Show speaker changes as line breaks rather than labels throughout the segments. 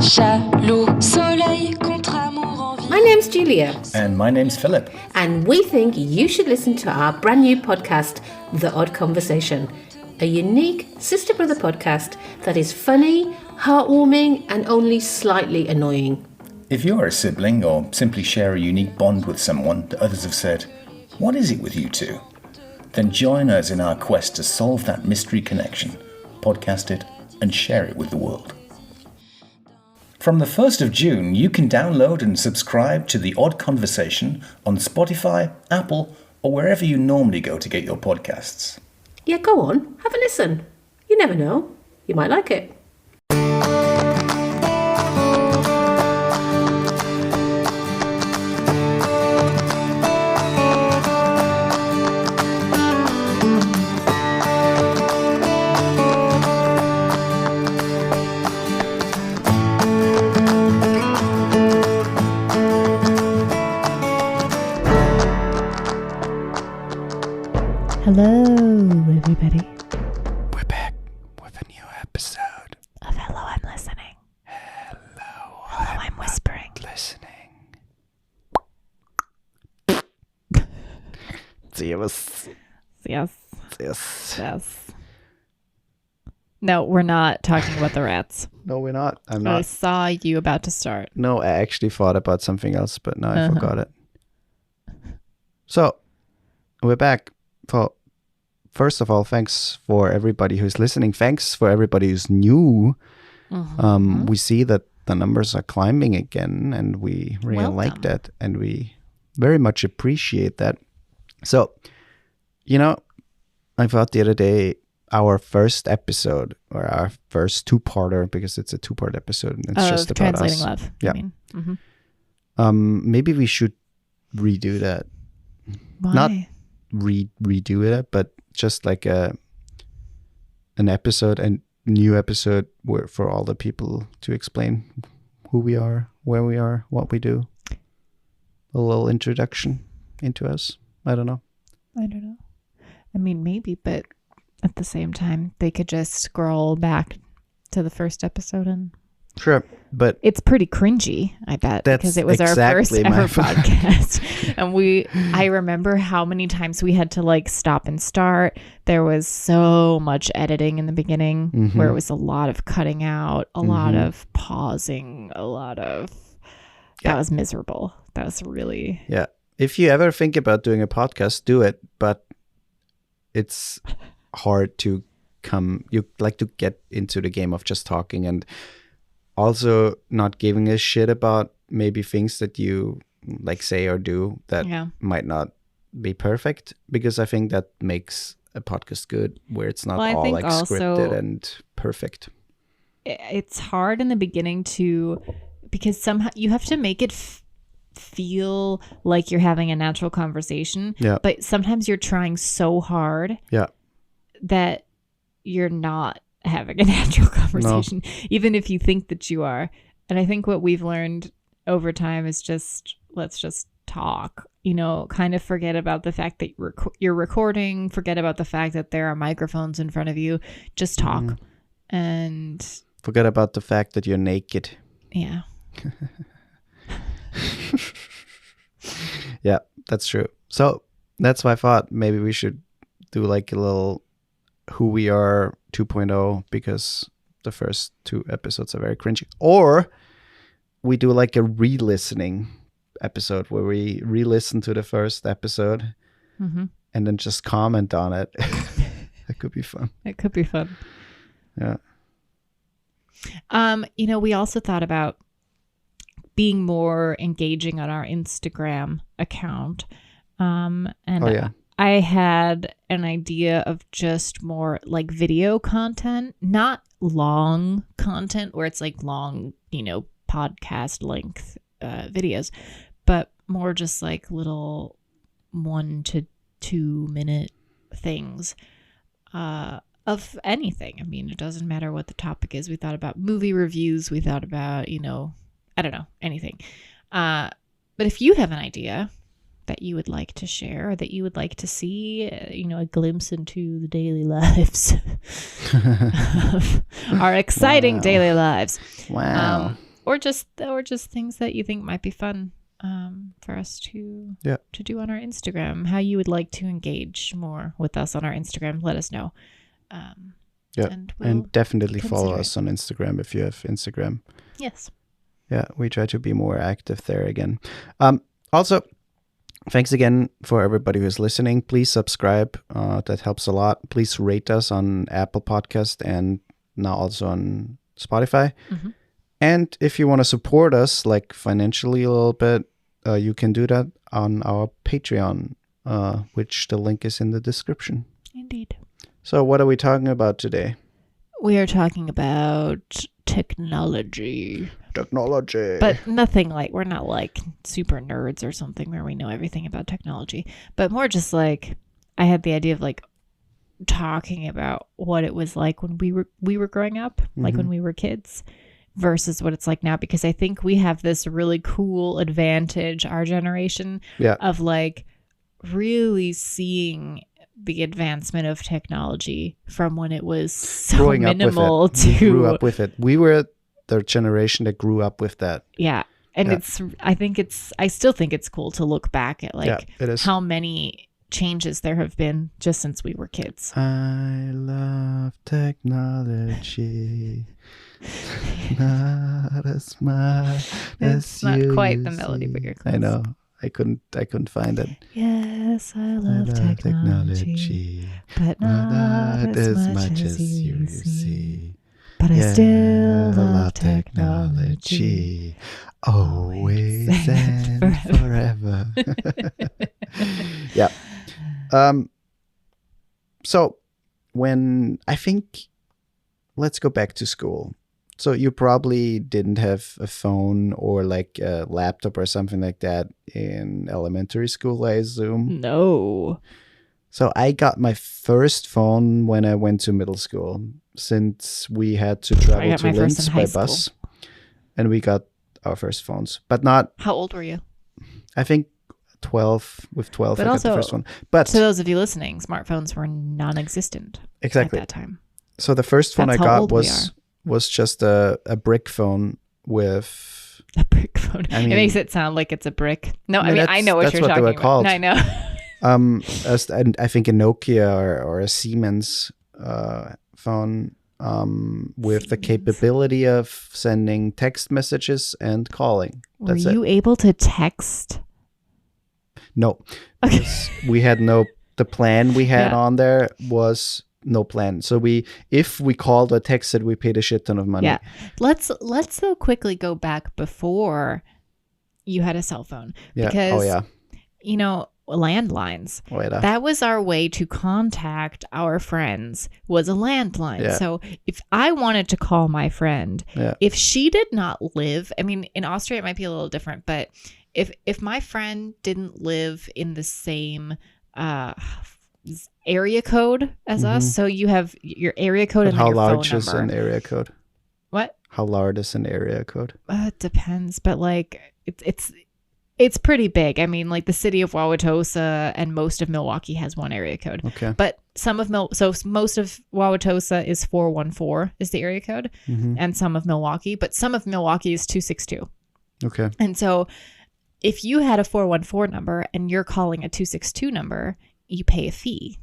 Jaloux, soleil contre amour en
My name's Julia.
And my name's Philip.
And we think you should listen to our brand new podcast, The Odd Conversation, a unique sister-brother podcast that is funny, heartwarming, and only slightly annoying.
If you're a sibling or simply share a unique bond with someone that others have said, "What is it with you two?" Then join us in our quest to solve that mystery connection, podcast it, and share it with the world. From the 1st of June, you can download and subscribe to The Odd Conversation on Spotify, Apple, or wherever you normally go to get your podcasts.
Yeah, go on, have a listen. You never know, you might like it.
Hello, everybody.
We're back with a new episode
Of Hello, I'm Listening.
Hello,
I'm whispering.
Listening. Servus.
Yes.
Yes.
Yes. No, we're not talking about the rats.
No, we're not. I'm
I
not.
saw you about to start.
No, I actually thought about something else, but now I forgot it. So, we're back. So, first of all, thanks for everybody who's listening. Thanks for everybody who's new. We see that the numbers are climbing again, and we really like that, and we very much appreciate that. So, I thought the other day, our first episode, or our first two-parter, because it's a two-part episode, and it's just about
Translating
us.
Love.
Yeah. Maybe we should redo that.
Why?
Not redo it, but just like an episode, and new episode for all the people to explain who we are, where we are, what we do. A little introduction into us. I don't know.
I don't know. I mean, maybe, but at the same time, they could just scroll back to the first episode and...
Sure, but
It's pretty cringy, I bet,
That's
because it was
exactly
our
my
first ever podcast. And I remember how many times we had to like stop and start. There was so much editing in the beginning where it was a lot of cutting out, a lot of pausing, that was miserable. That was really...
yeah. If you ever think about doing a podcast, do it, but it's hard to you like to get into the game of just talking, and also not giving a shit about maybe things that you like say or do that might not be perfect, because I think that makes a podcast good, where it's not all like scripted and perfect.
It's hard in the beginning because somehow you have to make it feel like you're having a natural conversation.
Yeah.
But sometimes you're trying so hard that you're not having a natural conversation, even if you think that you are. And I think what we've learned over time is let's just talk, kind of forget about the fact that you're recording, forget about the fact that there are microphones in front of you, just talk and
forget about the fact that you're naked.
Yeah.
Yeah, that's true. So that's why I thought maybe we should do like a little Who We Are 2.0, because the first two episodes are very cringy. Or we do like a re-listening episode where we re-listen to the first episode and then just comment on it. That could be fun.
It could be fun.
Yeah.
We also thought about being more engaging on our Instagram account. I had an idea of just more like video content, not long content where it's like long, podcast length videos, but more just like little 1 to 2 minute things of anything. I mean, it doesn't matter what the topic is. We thought about movie reviews. We thought about, I don't know, anything. But if you have an idea that you would like to share, or that you would like to see, a glimpse into the daily lives of our exciting daily lives.
Wow.
or just things that you think might be fun for us to do on our Instagram. How you would like to engage more with us on our Instagram, let us know.
And definitely follow us on Instagram if you have Instagram.
Yes.
Yeah, we try to be more active there again. Also, thanks again for everybody who's listening. Please subscribe. That helps a lot. Please rate us on Apple Podcast and now also on Spotify. Mm-hmm. And if you want to support us, like financially a little bit, you can do that on our Patreon, which the link is in the description.
Indeed.
So what are we talking about today?
We are talking about technology.
But
nothing like, we're not like super nerds or something where we know everything about technology, but more just like, I had the idea of like talking about what it was like when we were growing up, like when we were kids versus what it's like now, because I think we have this really cool advantage, our generation, of like really seeing the advancement of technology from when it was so
growing
minimal
up with it. We grew up with it. We were the generation that grew up with that.
Yeah. And I still think it's cool to look back at like how many changes there have been just since we were kids.
I love technology. Not as much as you.
It's not quite the melody, but you're close.
I know. I couldn't find it.
Yes, I love technology, but not as much as you see. But I still love technology.
Always and forever. Yeah. So let's go back to school. So you probably didn't have a phone or like a laptop or something like that in elementary school, I assume?
No.
So I got my first phone when I went to middle school, since we had to travel to Linz by bus. And we got our first phones, but not...
How old were you?
I think 12. With 12,
but
I
also,
got the first one. But
to those of you listening, smartphones were non-existent at that time.
So the first phone I got was just a brick phone with...
A brick phone. I mean, it makes it sound like it's a brick. No, I mean I know what you're talking about.
Called.
I know.
I think a Nokia or a Siemens phone with the capability of sending text messages and calling.
Were you able to text?
No.
Okay.
We had the plan we had on there was no plan. So if we called or texted, we paid a shit ton of money.
Yeah. Let's though quickly go back before you had a cell phone.
Yeah.
Because, you know, landlines. That was our way to contact our friends, was a landline.
Yeah.
So if I wanted to call my friend, if she did not live, I mean, in Austria, it might be a little different, but if my friend didn't live in the same area code as us, so you have your area code and your phone number. How large is
an area code?
What?
How large is an area code?
It depends, but like it's pretty big. I mean, like the city of Wauwatosa and most of Milwaukee has one area code.
Okay.
But most of Wauwatosa is 414 is the area code, and some of Milwaukee, but some of Milwaukee is 262.
Okay.
And so if you had a 414 number and you're calling a 262 number, you pay a fee.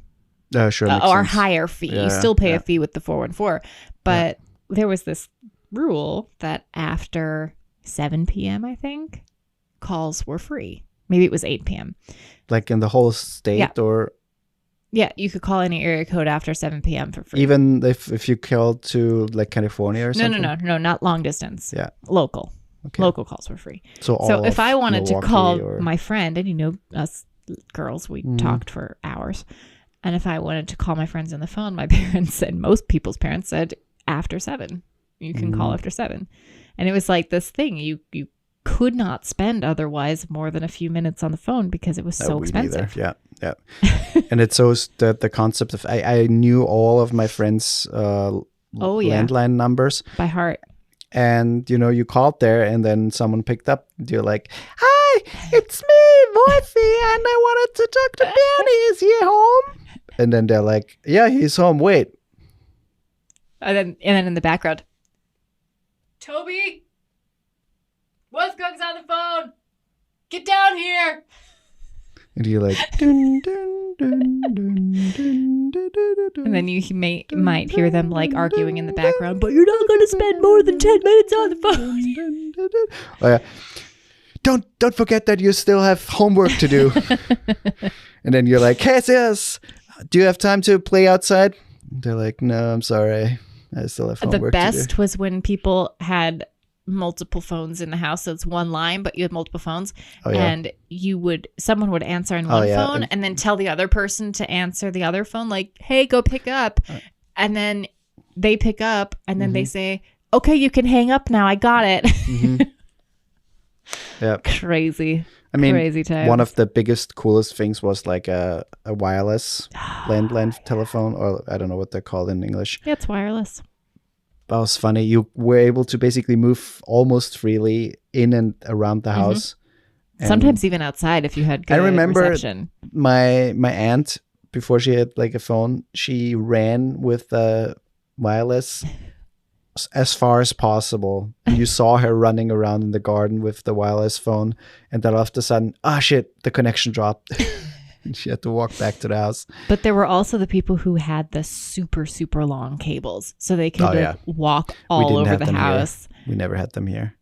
Sure.
Or higher fee. You still pay a fee with the 414. But there was this rule that after 7 p.m., I think, calls were free. Maybe it was 8 p.m.
Like in the whole state or...
Yeah, you could call any area code after 7 p.m. for free.
Even if you called to like California or something?
No, not long distance.
Yeah.
Local.
Okay.
Local calls were free.
So
if I wanted
Milwaukee
to call my friend, and you know us girls, we talked for hours. And if I wanted to call my friends on the phone, my parents said, most people's parents said, after 7. You can call after 7. And it was like this thing. You could not spend otherwise more than a few minutes on the phone because it was so expensive.
Yeah. And it's so the concept of I knew all of my friends' landline numbers
by heart.
And you called there, and then someone picked up. You're like, "Hi, it's me, Woifi, and I wanted to talk to Danny. Is he home?" And then they're like, "Yeah, he's home. Wait."
And then in the background, Toby. Wolfgang's on the phone. Get down here.
And you're like, dun, dun, dun, dun, dun, dun, dun, dun,
And then you might hear them like arguing in the background, but you're not going to spend more than 10 minutes on the phone.
dun, dun, dun. Oh, yeah. Don't forget that you still have homework to do. And then you're like, hey, yes, do you have time to play outside? They're like, no, I'm sorry. I still have homework
The
to
best
do.
was when people had multiple phones in the house. So it's one line, but you had multiple phones.
Oh, yeah.
And someone would answer on one phone and then tell the other person to answer the other phone, like, hey, go pick up. And then they pick up and then they say, okay, you can hang up now. I got it.
Yeah.
Crazy.
I mean,
crazy times.
one of the biggest, coolest things was like a wireless landline telephone, or I don't know what they're called in English.
Yeah, it's wireless.
That was funny. You were able to basically move almost freely in and around the house. And
sometimes even outside if you had good reception.
my aunt, before she had like a phone, she ran with the wireless as far as possible. You saw her running around in the garden with the wireless phone, and then all of a sudden, shit, the connection dropped. And she had to walk back to the house.
But there were also the people who had the super, super long cables, so they could walk all over the house.
We never had them here.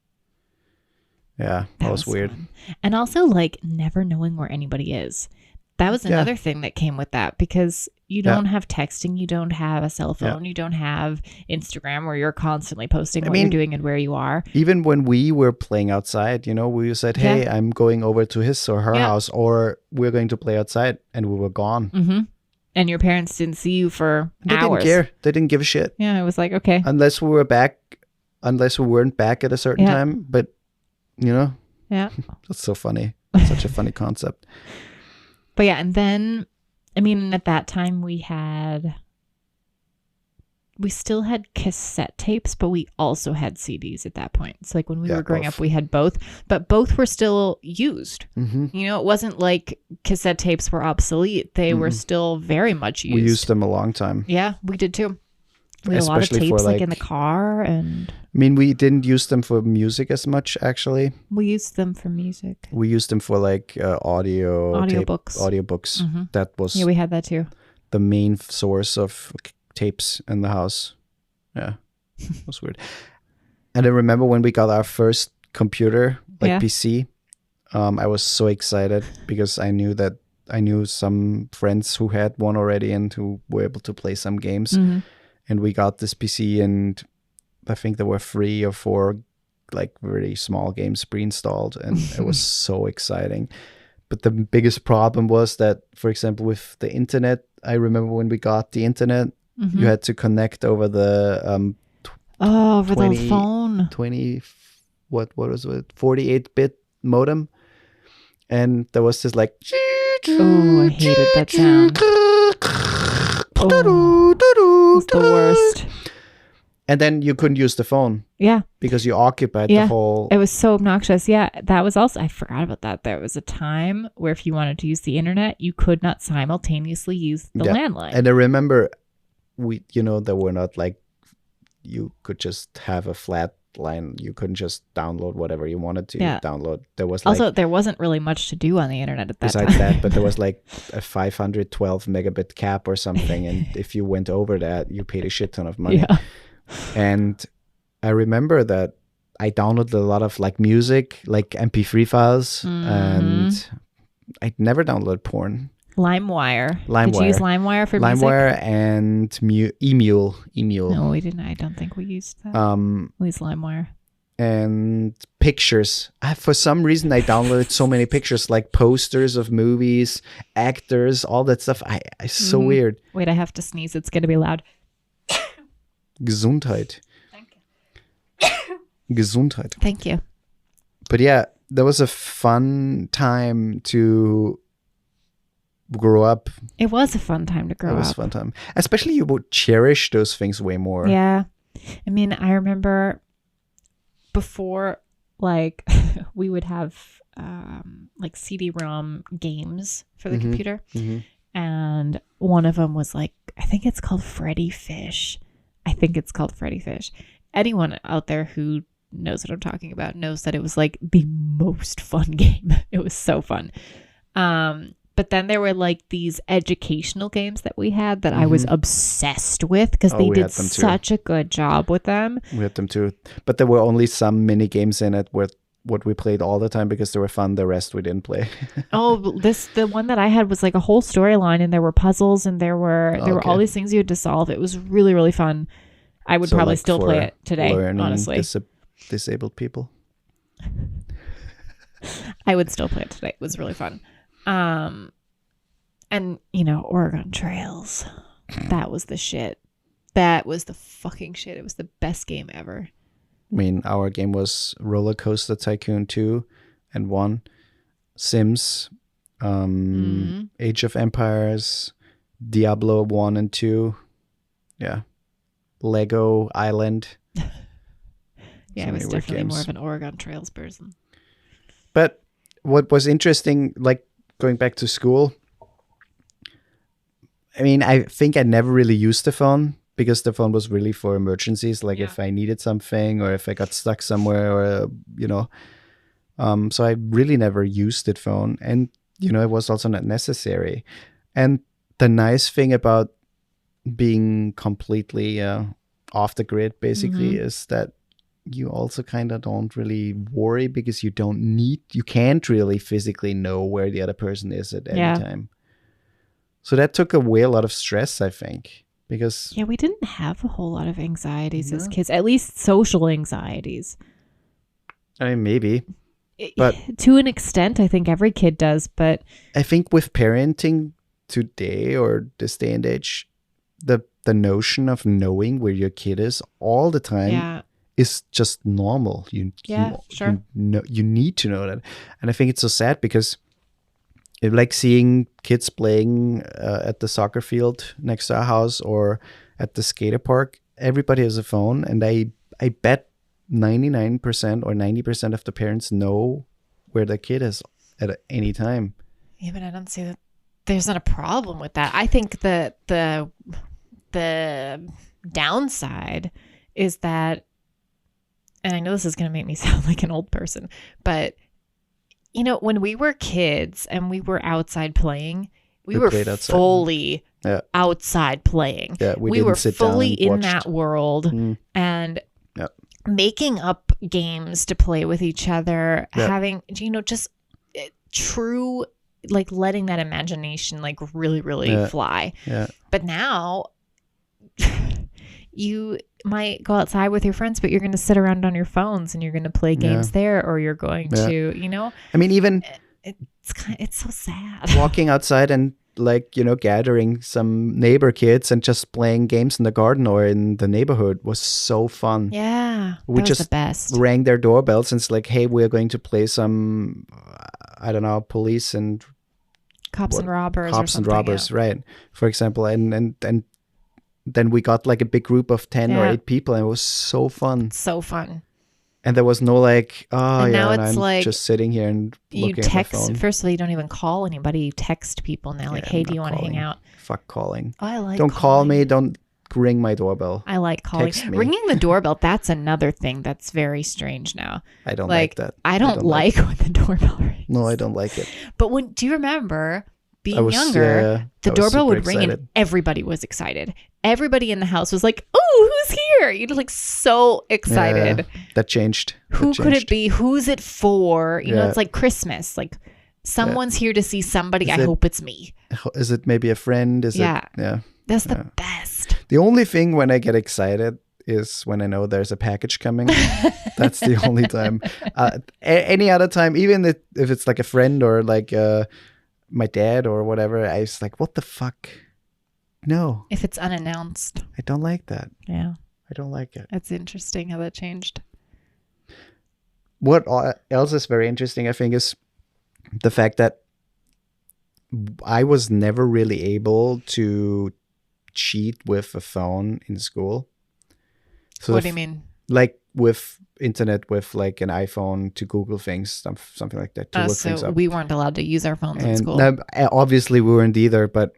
Yeah, that was weird.
Fun. And also, like, never knowing where anybody is. That was another thing that came with that, because you don't have texting, you don't have a cell phone, you don't have Instagram where you're constantly posting what you're doing and where you are.
Even when we were playing outside, we said, hey, I'm going over to his or her house, or we're going to play outside, and we were gone.
Mm-hmm. And your parents didn't see you for hours.
They didn't care. They didn't give a shit.
Yeah, it was like, okay.
Unless we weren't back at a certain time. But,
Yeah.
that's so funny. Such a funny concept.
But yeah, and then, I mean, at that time we still had cassette tapes, but we also had CDs at that point. So like when we were growing up, we had both, but both were still used. Mm-hmm. It wasn't like cassette tapes were obsolete. They were still very much used.
We used them a long time.
Yeah, we did too. We had a lot of tapes like in the car, and
I mean, we didn't use them for music as much, actually.
We used them for music.
We used them for like
audiobooks.
Audiobooks.
Mm-hmm.
That was
we had that too.
The main source of tapes in the house. Yeah, it was weird. And I remember when we got our first computer, PC. I was so excited because I knew some friends who had one already and who were able to play some games. Mm-hmm. And we got this PC, and I think there were 3 or 4 like really small games pre-installed, and it was so exciting. But the biggest problem was that, for example, with the internet, I remember when we got the internet, you had to connect over the
over the phone
what was it, 48-bit modem, and there was this like
I hated that sound. It's the worst.
And then you couldn't use the phone.
Yeah.
Because you occupied the whole...
It was so obnoxious. Yeah. That was also... I forgot about that. There was a time where if you wanted to use the internet, you could not simultaneously use the landline.
And I remember there were not like... You could just have a flat line. You couldn't just download whatever you wanted to download. There was
also, there wasn't really much to do on the internet at that time.
Besides that, but there was like a 512 megabit cap or something. And if you went over that, you paid a shit ton of money.
Yeah.
And I remember that I downloaded a lot of like music, like MP3 files, and I never downloaded porn.
LimeWire. Did you use LimeWire for music?
LimeWire and Emule.
No, we didn't. I don't think we used that. We used LimeWire.
And pictures. For some reason, I downloaded so many pictures, like posters of movies, actors, all that stuff. It's so weird.
Wait, I have to sneeze. It's going to be loud.
Gesundheit.
Thank you.
Gesundheit.
Thank you.
But yeah, that was a fun time to grow up.
It was a fun time to grow up.
It was a fun time. Especially you would cherish those things way more.
Yeah. I mean, I remember before, like, we would have like CD-ROM games for the computer. Mm-hmm. And one of them was like, I think it's called Freddy Fish. Anyone out there who knows what I'm talking about, knows that it was like the most fun game. It was so fun. But then there were like these educational games that we had that I was obsessed with because they did such a good job with them.
We had them too. But there were only some mini games in it with what we played all the time because they were fun. The rest we didn't play.
The one that I had was like a whole storyline, and there were puzzles, and there were all these things you had to solve. It was really, really fun. I would probably still play it today, honestly.
Disabled people.
I would still play it today. It was really fun. And Oregon Trails, that was the shit. That was the fucking shit. It was the best game ever.
I mean, our game was Roller Coaster Tycoon 2 and 1, Sims, Age of Empires, Diablo 1 and 2. Yeah. Lego Island.
Yeah, I was definitely more of an Oregon Trails person.
But what was interesting, like going back to school, I mean, I think I never really used the phone because the phone was really for emergencies, like if I needed something or if I got stuck somewhere or, so I really never used the phone. And, it was also not necessary. And the nice thing about being completely off the grid, basically, is that you also kind of don't really worry because you can't really physically know where the other person is at any time. So that took away a lot of stress, I think, because...
Yeah, we didn't have a whole lot of anxieties as kids, at least social anxieties.
I mean, maybe. But
to an extent, I think every kid does, but...
I think with parenting today or this day and age, the notion of knowing where your kid is all the time is just normal. You need to know that. And I think it's so sad because... like seeing kids playing at the soccer field next to our house or at the skater park, everybody has a phone, and I bet 99% or 90% of the parents know where their kid is at any time.
Yeah, but I don't see that. There's not a problem with that. I think the downside is that, and I know this is going to make me sound like an old person, but when we were kids and we were outside playing, we were fully outside playing.
Yeah,
we were fully in that world and making up games to play with each other, having, just true, like letting that imagination like really, really fly. Yeah. But now you might go outside with your friends, but you're going to sit around on your phones and you're going to play games there, or you're going to,
I mean, even
it's so sad
walking outside and gathering some neighbor kids and just playing games in the garden or in the neighborhood was so fun.
Yeah.
We just
the best.
Rang their doorbells and it's like, hey, we're going to play some, I don't know, police and
cops and robbers.
Cops and robbers, right? For example, and then we got like a big group of 10 or 8 people, and it was so fun.
So fun.
And there was no like,
now it's
I'm
like
just sitting here and looking at my phone.
First of all, you don't even call anybody. You text people now, like, hey, do you want to hang out?
Fuck calling.
Oh, I like
Don't
calling.
call me. Don't ring my doorbell.
I like calling. Ringing the doorbell, that's another thing that's very strange now.
I don't like that.
I don't like when the doorbell rings.
No, I don't like it.
But do you remember being younger, the doorbell would ring
excited.
And everybody was excited. Everybody in the house was like, oh, who's here? You're like so excited.
Yeah, that changed.
Who could it be? Who's it for? It's like Christmas. Like someone's here to see somebody. I hope it's me.
Is it maybe a friend? Is it? Yeah.
That's the best.
The only thing when I get excited is when I know there's a package coming. That's the only time. Any other time, even if it's like a friend or like my dad or whatever, I was like, what the fuck? No.
If it's unannounced.
I don't like that.
Yeah.
I don't like it.
That's interesting how that changed.
What else is very interesting, I think, is the fact that I was never really able to cheat with a phone in school. So
what do you mean?
Like with internet, with like an iPhone to Google things, something like that. To look things up.
We weren't allowed to use our phones in school.
Obviously, we weren't either. But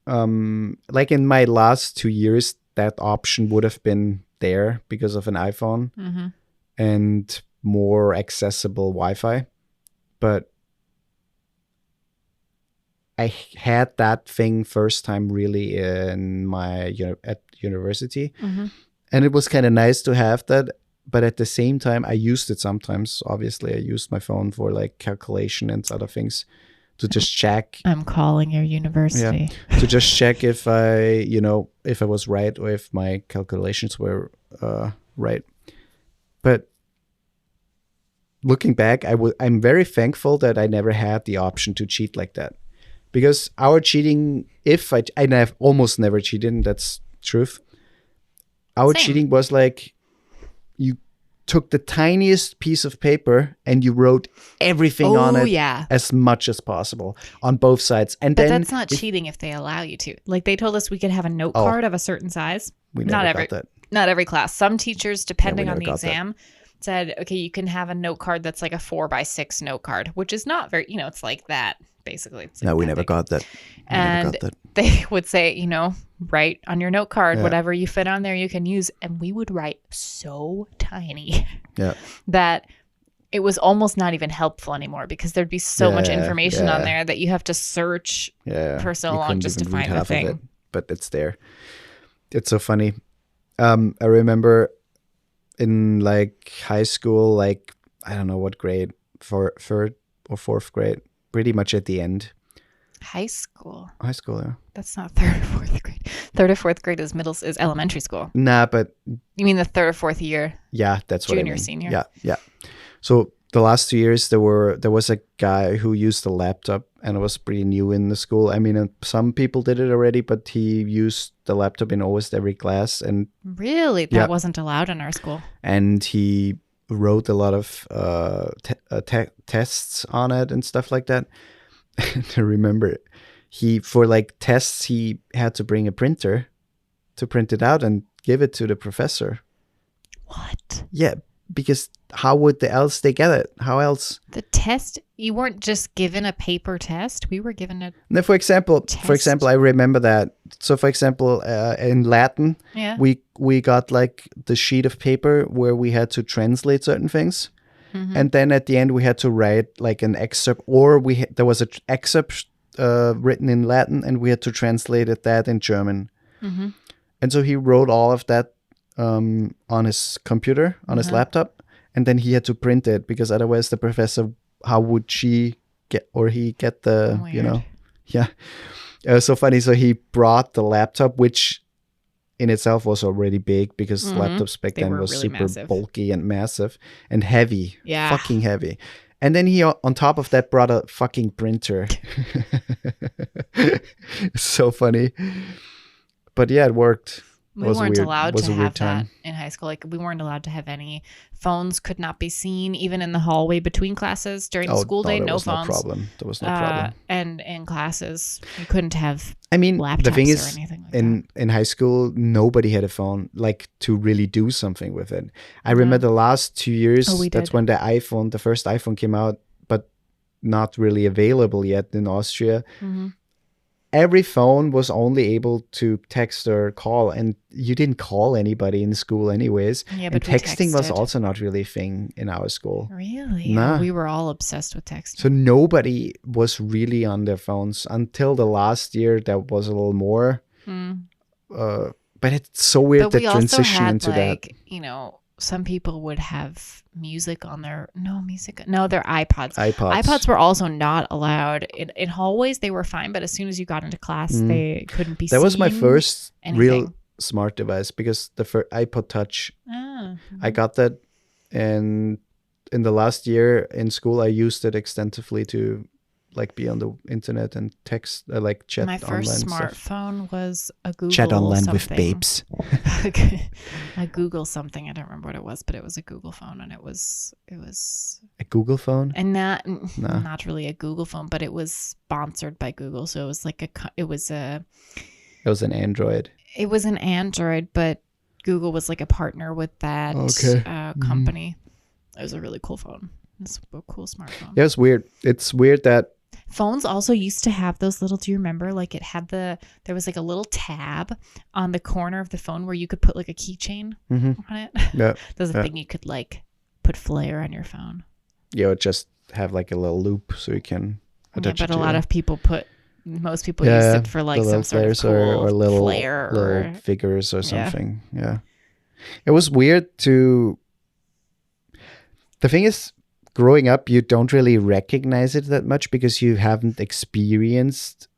like in my last 2 years, that option would have been there because of an iPhone. and more accessible Wi-Fi. But I had that thing first time really in at university.
Mm-hmm.
And it was kind of nice to have that. But at the same time, I used it sometimes. Obviously, I used my phone for like calculation and other things to just check.
I'm calling your university.
Yeah, to just check if I was right or if my calculations were right. But looking back, I'm very thankful that I never had the option to cheat like that. Because our cheating, I've almost never cheated, and that's truth. Our
Same.
cheating was like, you took the tiniest piece of paper and you wrote everything on it as much as possible on both sides. And
but
then
that's not cheating if they allow you to. Like they told us we could have a note card of a certain size.
We never got that.
Not every class. Some teachers, depending on the exam, said, okay, you can have a note card that's like a 4x6 note card, which is not very, it's like that. Basically. It's like
no, we never got that.
And they would say, write on your note card, whatever you fit on there you can use. And we would write so tiny that it was almost not even helpful anymore because there'd be so much information on there that you have to search for so long just to find the thing.
But it's there. It's so funny. I remember in like high school, like, I don't know what grade, third or fourth grade, pretty much at the end.
High school,
yeah.
That's not third or fourth grade. Third or fourth grade is elementary school.
Nah, but
you mean the third or fourth year?
Yeah, that's what I mean.
Junior, senior.
Yeah. So the last 2 years, there was a guy who used a laptop, and it was pretty new in the school. I mean, some people did it already, but he used the laptop in almost every class. And
really, that wasn't allowed in our school.
And he wrote a lot of tests on it and stuff like that. And I remember for like tests, he had to bring a printer to print it out and give it to the professor.
What?
Yeah, because how would they get it? How else?
The test, you weren't just given a paper test. We were given a
no, for example, I remember that. So for example, in Latin, we got like the sheet of paper where we had to translate certain things. Mm-hmm. And then at the end, we had to write like an excerpt, or there was an excerpt written in Latin, and we had to translate that in German. Mm-hmm. And so he wrote all of that on his computer, on his laptop, and then he had to print it because otherwise the professor, how would he get the, so funny. So he brought the laptop, which in itself was already big because laptops back then was
really
super
massive.
Bulky and massive and heavy.
Yeah.
Fucking heavy. And then he, on top of that, brought a fucking printer. So funny. But yeah, it worked.
We weren't allowed to have that in high school. Like we weren't allowed to have any phones. Could not be seen even in the hallway between classes during the school day. No phones.
There was no problem.
And in classes, you couldn't have.
I mean,
laptops
the thing is,
or anything like
in high school, nobody had a phone like to really do something with it. I remember the last 2 years. That's when the first iPhone came out, but not really available yet in Austria. Mm-hmm. Every phone was only able to text or call, and you didn't call anybody in school anyways.
Yeah,
but texting was also not really a thing in our school.
Really?
Nah.
We were all obsessed with texting.
So nobody was really on their phones until the last year. That was a little more. But it's so weird that transition into that.
Some people would have music on their their iPods. iPods were also not allowed in hallways. They were fine, but as soon as you got into class, they couldn't be seen.
That was my first
anything.
Real smart device because the iPod Touch. I got that, and in the last year in school, I used it extensively to like be on the internet and text, like chat online.
My first smartphone was a Google
chat online
something.
with babes.
A Google something. I don't remember what it was, but it was a Google phone, and it was
a Google phone,
and not really a Google phone, but it was sponsored by Google, so it was like it was an
Android.
It was an Android, but Google was like a partner with that company. It was a really cool phone. It's a cool smartphone.
Yeah, it's weird. It's weird that
phones also used to have those little, do you remember? Like it had there was like a little tab on the corner of the phone where you could put like a keychain on it.
Yeah.
There's a thing you could like put Flare on your phone.
Yeah, or just have like a little loop so you can attach
but
it
a lot
to
of people most people use it for like some sort of cool
or little
flare
little figures or something. Yeah. It was weird the thing is, growing up, you don't really recognize it that much because you haven't experienced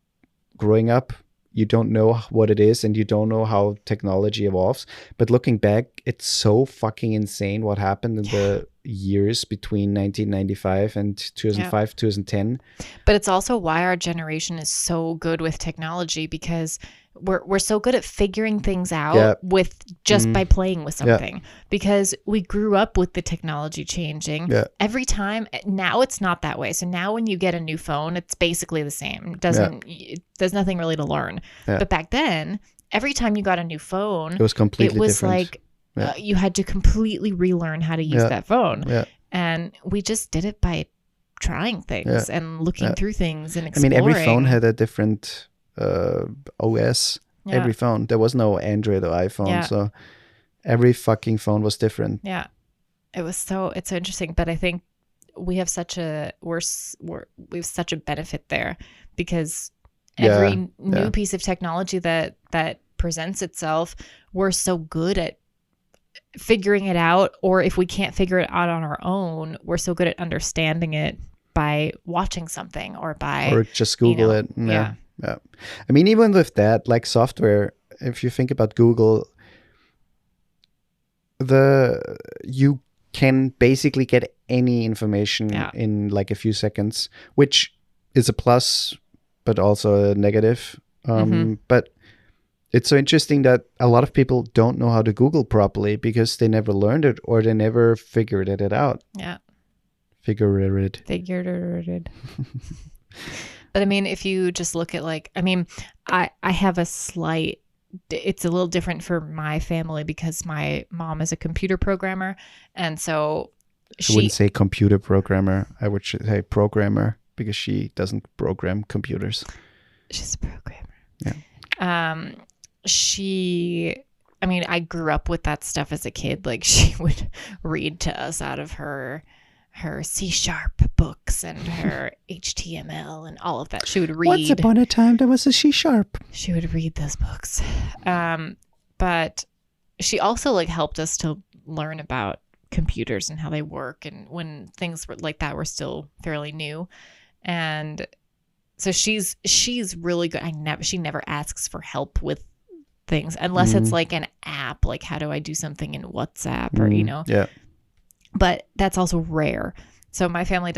growing up. You don't know what it is and you don't know how technology evolves. But looking back, it's so fucking insane what happened in the years between 1995 and 2005, 2010.
But it's also why our generation is so good with technology, because we're so good at figuring things out with just by playing with something, because we grew up with the technology changing every time. Now it's not that way. So now when you get a new phone, it's basically the same. There's nothing really to learn. But back then, every time you got a new phone,
it was completely
different. Like you had to completely relearn how to use that phone. And we just did it by trying things and looking through things and exploring.
I mean, every phone had a different OS. Every phone. There was no Android or iPhone, so every fucking phone was different.
Yeah, it's so interesting. But I think we have such a we have such a benefit there, because every new piece of technology that presents itself, we're so good at figuring it out. Or if we can't figure it out on our own, we're so good at understanding it by watching something or
just Google it. Yeah. I mean, even with that, like software, if you think about Google, you can basically get any information in like a few seconds, which is a plus, but also a negative. But it's so interesting that a lot of people don't know how to Google properly because they never learned it or they never figured it out.
Yeah.
Figured
it. But I mean, if you just look at I have it's a little different for my family because my mom is a computer programmer. And so
I wouldn't say computer programmer. I would say programmer because she doesn't program computers.
She's a programmer.
Yeah.
I grew up with that stuff as a kid. Like she would read to us out of her C# books and her HTML and all of that. She would read.
Once upon a time, there was a C#.
She would read those books. But she also helped us to learn about computers and how they work, and when things were like that were still fairly new. And so she's really good. She never asks for help with things unless it's like an app, like how do I do something in WhatsApp or
Yeah.
But that's also rare. So my family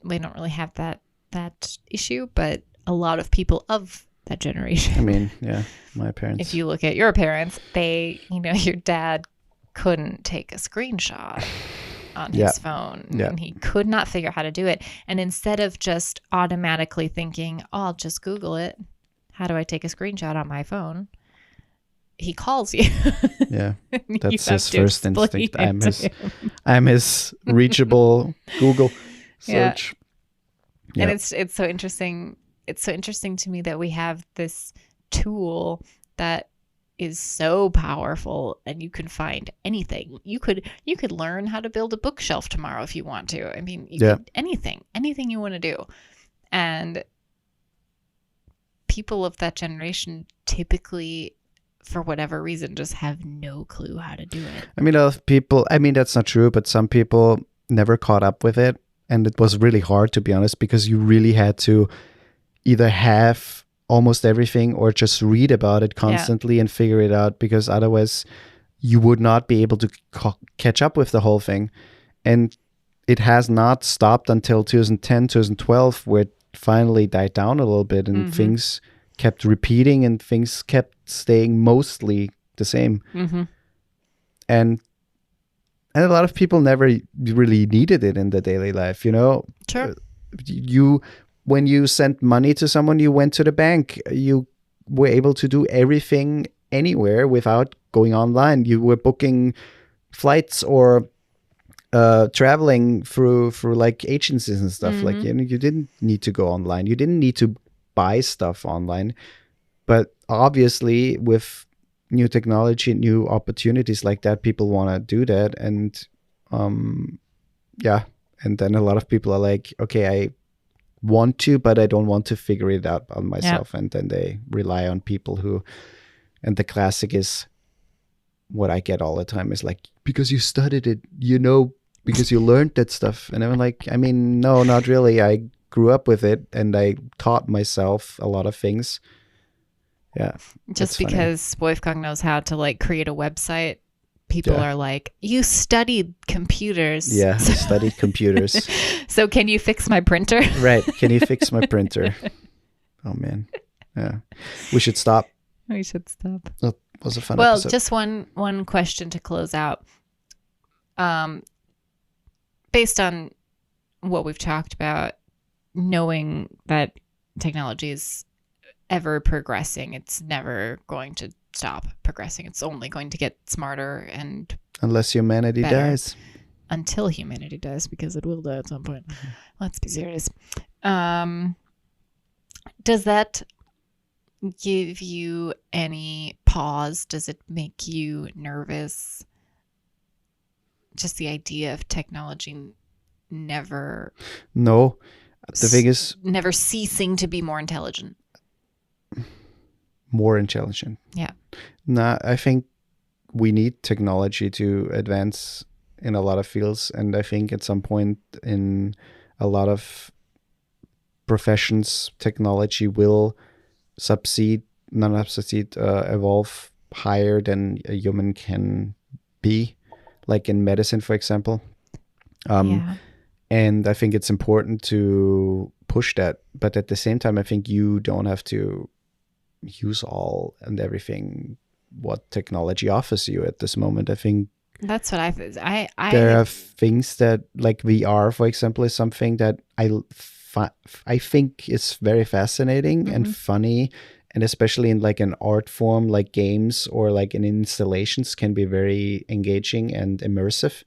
we don't really have that issue, but a lot of people of that generation.
I mean, yeah, my parents.
If you look at your parents, your dad couldn't take a screenshot on his phone.
Yeah.
And he could not figure out how to do it. And instead of just automatically thinking, I'll just Google it. How do I take a screenshot on my phone? He calls you.
Yeah, that's his first instinct. I'm his reachable Google search.
Yeah. And it's so interesting. It's so interesting to me that we have this tool that is so powerful, and you can find anything. You could learn how to build a bookshelf tomorrow if you want to. I mean, you could, anything you want to do. And people of that generation typically, for whatever reason, just have no clue how to do it.
I mean, a lot of people, that's not true, but some people never caught up with it. And it was really hard, to be honest, because you really had to either have almost everything or just read about it constantly and figure it out, because otherwise you would not be able to catch up with the whole thing. And it has not stopped until 2010, 2012, where it finally died down a little bit and things kept repeating and things kept staying mostly the same. And a lot of people never really needed it in the daily life,
Sure.
When you sent money to someone, you went to the bank. You were able to do everything anywhere without going online. You were booking flights or traveling through like agencies and stuff. Like, you didn't need to go online. You didn't need to buy stuff online. But obviously, with new technology, new opportunities like that, people want to do that. And Yeah. And then a lot of people are like, okay, I want to, but I don't want to figure it out on myself. And then they rely on people who, and the classic is what I get all the time is like, because you studied it, because you learned that stuff. And I'm like, I mean, no, not really. I grew up with it and I taught myself a lot of things. Yeah.
Just because Wolfgang knows how to like create a website, people are like, you studied computers.
Yeah, I studied computers.
So can you fix my printer?
Right. Can you fix my printer? Oh, man. Yeah. We should stop.
We should stop.
That was a fun episode.
Well, just one question to close out. Based on what we've talked about, knowing that technology is ever progressing, it's never going to stop progressing. It's only going to get smarter and
unless humanity dies.
Until humanity dies, because it will die at some point. Mm-hmm. Let's be serious. Does that give you any pause? Does it make you nervous? Just the idea of technology never...
No. The thing is...
never ceasing to be more intelligent.
More intelligent.
Yeah.
Nah, I think we need technology to advance in a lot of fields. And I think at some point in a lot of professions, technology will evolve higher than a human can be. Like in medicine, for example. And I think it's important to push that. But at the same time, I think you don't have to use all and everything what technology offers you at this moment. I think
that's what I
there are things that, like VR, for example, is something that I think is very fascinating and funny, and especially in like an art form like games or like in installations can be very engaging and immersive.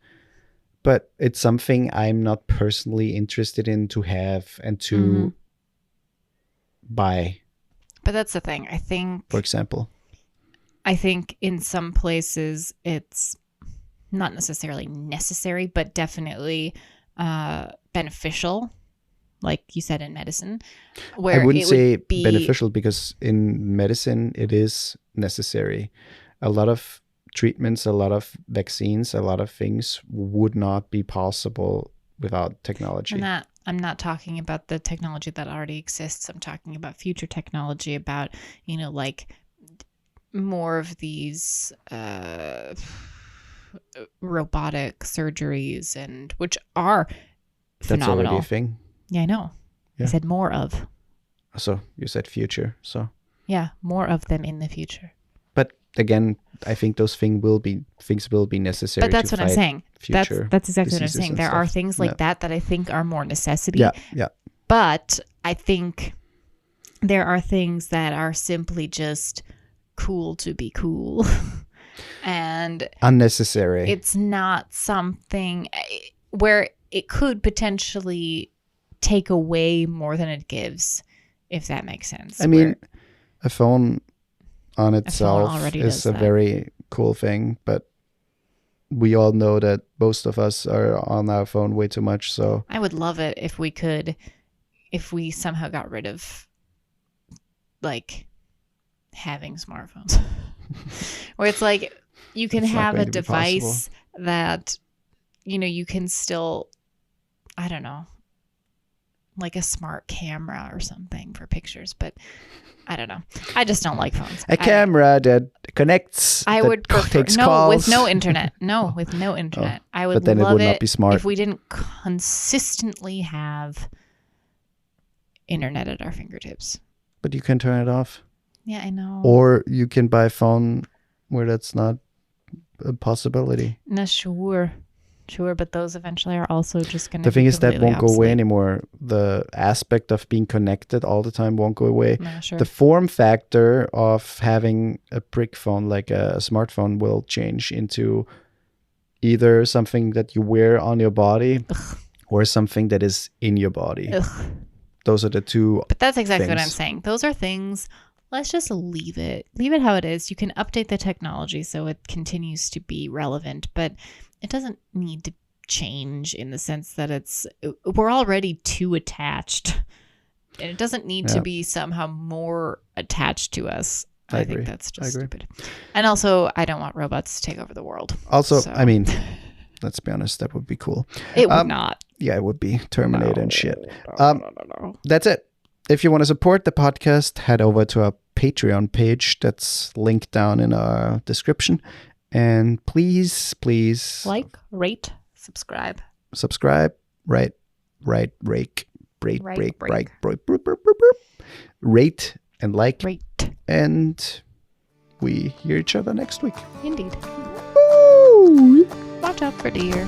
But it's something I'm not personally interested in to have and to buy.
But that's the thing. I think,
for example,
in some places it's not necessarily necessary, but definitely beneficial. Like you said, in medicine, where
I wouldn't say
be
beneficial, because in medicine it is necessary. A lot of treatments, a lot of vaccines, a lot of things would not be possible without technology.
And I'm not talking about the technology that already exists. I'm talking about future technology, about, like more of these robotic surgeries, and which are phenomenal.
That's already a thing.
Yeah, I know. Yeah. I said more of.
So you said future. So
yeah, more of them in the future.
But again, I think those things will be necessary.
But that's
to
what I'm saying. That's exactly what I'm saying. There are
stuff.
things like that I think are more necessity.
Yeah.
But I think there are things that are simply just cool to be cool. And
unnecessary.
It's not something where it could potentially take away more than it gives, if that makes sense.
I mean, a phone on itself is a very cool thing, but we all know that most of us are on our phone way too much. So
I would love it if we somehow got rid of like having smartphones, where it's like you can have a device that, you can still, I don't know, like a smart camera or something for pictures, but I don't know. I just don't like phones.
A camera that connects.
I would prefer
calls.
with no internet. No, with no internet. I would
but then
love
it would not be smart
if we didn't consistently have internet at our fingertips.
But you can turn it off.
Yeah, I know.
Or you can buy a phone where that's not a possibility.
No, sure, but those eventually are also just going to.
The thing is that won't
obsolete.
go away anymore. The aspect of being connected all the time won't go away.
No, sure.
The form factor of having a brick phone like a smartphone will change into either something that you wear on your body or something that is in your body. Those are the two.
But that's exactly what I'm saying. Those are things. Let's just leave it how it is. You can update the technology so it continues to be relevant, but it doesn't need to change in the sense that we're already too attached. And it doesn't need to be somehow more attached to us. I think that's just stupid. And also, I don't want robots to take over the world.
Also, I mean, let's be honest, that would be cool.
It would not.
Yeah, it would be Terminator and shit. That's it. If you want to support the podcast, head over to our Patreon page that's linked down in our description. And please
like, rate, subscribe,
rate, and like.
Rate.
And we hear each other next week.
Indeed. Watch out for deer.